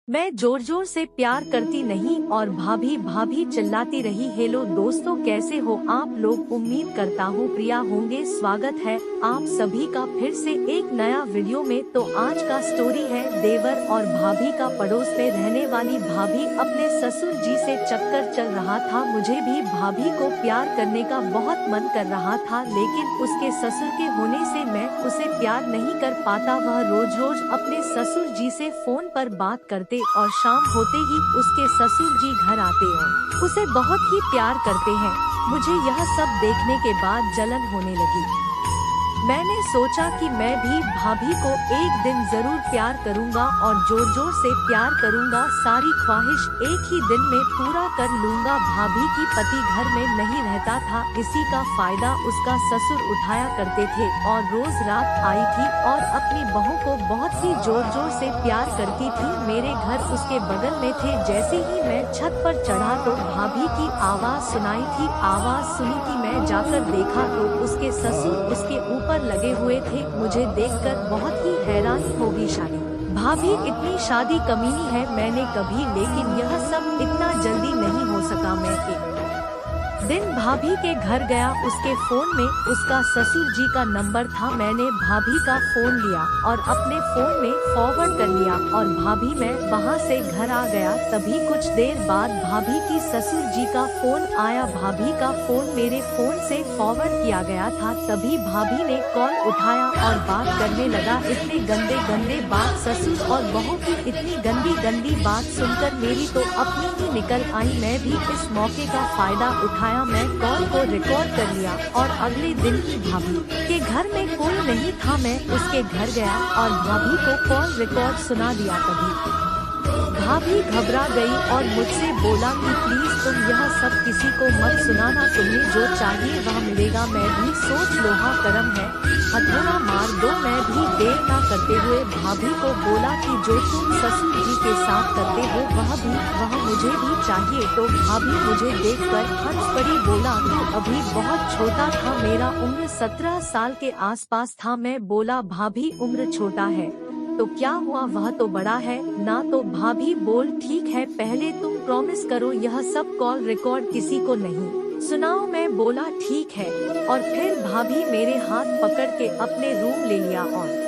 मैं जोर जोर से प्यार करती नहीं और भाभी भाभी चिल्लाती रही। हेलो दोस्तों, कैसे हो आप लोग? उम्मीद करता हूँ प्रिया होंगे। स्वागत है आप सभी का फिर से एक नया वीडियो में। तो आज का स्टोरी है देवर और भाभी का। पड़ोस में रहने वाली भाभी अपने ससुर जी से चक्कर चल रहा था। मुझे भी भाभी को प्यार करने का बहुत मन कर रहा था, लेकिन उसके ससुर के होने से मैं उसे प्यार नहीं कर पाता। वह रोज रोज अपने ससुर जी से फोन पर बात करते और शाम होते ही उसके ससुर जी घर आते और उसे बहुत ही प्यार करते हैं। मुझे यह सब देखने के बाद जलन होने लगी। मैंने सोचा कि मैं भी भाभी को एक दिन जरूर प्यार करूंगा और जोर जोर से प्यार करूंगा। सारी ख्वाहिश एक ही दिन में पूरा कर लूंगा। भाभी की पति घर में नहीं रहता था, इसी का फायदा उसका ससुर उठाया करते थे और रोज रात आई थी और अपनी बहू को बहुत ही जोर जोर से प्यार करती थी। मेरे घर उसके बगल में थे। जैसे ही मैं छत पर चढ़ा तो भाभी की आवाज सुनाई थी। आवाज सुनी थी, मैं जाकर देखा तो उसके ससुर उसके ऊपर लगे हुए थे। मुझे देखकर बहुत ही हैरानी होगी। शादी भाभी इतनी शादी कमीनी है मैंने कभी, लेकिन यह सब इतना जल्दी नहीं हो सका। मैं एक दिन भाभी के घर गया। उसके फोन में उसका ससुर जी का नंबर था। मैंने भाभी का फोन लिया और अपने फोन में फॉरवर्ड कर लिया और भाभी मैं वहां से घर आ गया। तभी कुछ देर बाद भाभी की ससुर जी का फोन आया। भाभी का फोन मेरे फोन से फॉरवर्ड किया गया था। तभी भाभी ने कॉल उठाया और बात करने लगा। इतने गंदे गंदे बात, ससुर और बहू की इतनी गंदी गंदी बात सुनकर मेरी तो अपनी ही निकल आई। मैं भी इस मौके का फायदा उठाया। मैं कॉल को रिकॉर्ड कर लिया और अगले दिन ही भाभी के घर में कोई नहीं था। मैं उसके घर गया और भाभी को कॉल रिकॉर्ड सुना दिया। तभी भाभी घबरा गई और मुझसे बोला कि प्लीज तुम यह सब किसी को मत सुनाना, तुम्हें जो चाहिए वह मिलेगा। मैं भी सोच लोहा करम है, हथौड़ा मार दो। मैं भी देर न करते हुए भाभी को बोला कि जो तुम ससुर जी के साथ करते हो वह मुझे भी चाहिए। तो भाभी मुझे देखकर हंस पड़ी। बोला तू अभी बहुत छोटा था। मेरा उम्र 17 साल के आसपास था। मैं बोला भाभी उम्र छोटा है तो क्या हुआ, वह तो बड़ा है ना। तो भाभी बोल ठीक है, पहले तुम प्रॉमिस करो यह सब कॉल रिकॉर्ड किसी को नहीं सुनाओ। मैं बोला ठीक है और फिर भाभी मेरे हाथ पकड़ के अपने रूम ले लिया और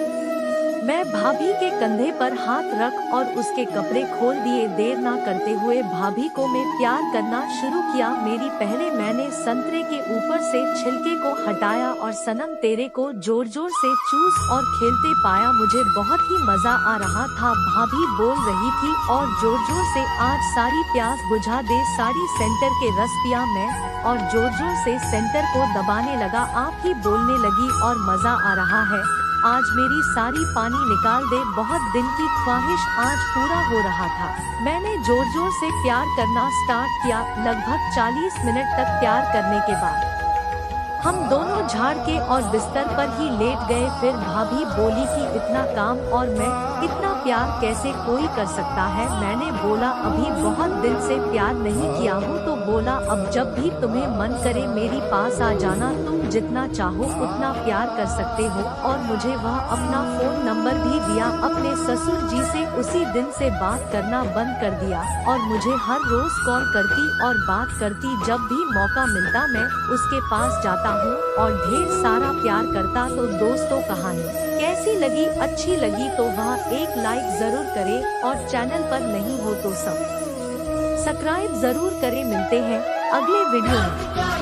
मैं भाभी के कंधे पर हाथ रख और उसके कपड़े खोल दिए। देर ना करते हुए भाभी को मैं प्यार करना शुरू किया। मेरी पहले मैंने संतरे के ऊपर से छिलके को हटाया और सनम तेरे को जोर जोर से चूस और खेलते पाया। मुझे बहुत ही मजा आ रहा था। भाभी बोल रही थी और जोर जोर से आज सारी प्यास बुझा दे, सारी सेंटर के रस पिया मैं और जोर जोर से सेंटर को दबाने लगा। आप ही बोलने लगी और मजा आ रहा है, आज मेरी सारी पानी निकाल दे। बहुत दिन की ख्वाहिश आज पूरा हो रहा था। मैंने जोर जोर से प्यार करना स्टार्ट किया। लगभग 40 मिनट तक प्यार करने के बाद हम दोनों झाड़ के और बिस्तर पर ही लेट गए। फिर भाभी बोली कि इतना काम और मैं इतना प्यार कैसे कोई कर सकता है। मैंने बोला अभी बहुत दिन से प्यार नहीं किया हूँ। तो बोला अब जब भी तुम्हें मन करे मेरे पास आ जाना, तुम जितना चाहो उतना प्यार कर सकते हो। और मुझे वह अपना फोन नंबर भी दिया। अपने ससुर जी से उसी दिन से बात करना बंद कर दिया और मुझे हर रोज कॉल करती और बात करती। जब भी मौका मिलता मैं उसके पास जाता हूँ और ढेर सारा प्यार करता। तो दोस्तों कहानी कैसी लगी? अच्छी लगी तो वह एक लाइक जरूर करें और चैनल पर नहीं हो तो सब्सक्राइब जरूर करें। मिलते हैं अगले वीडियो में।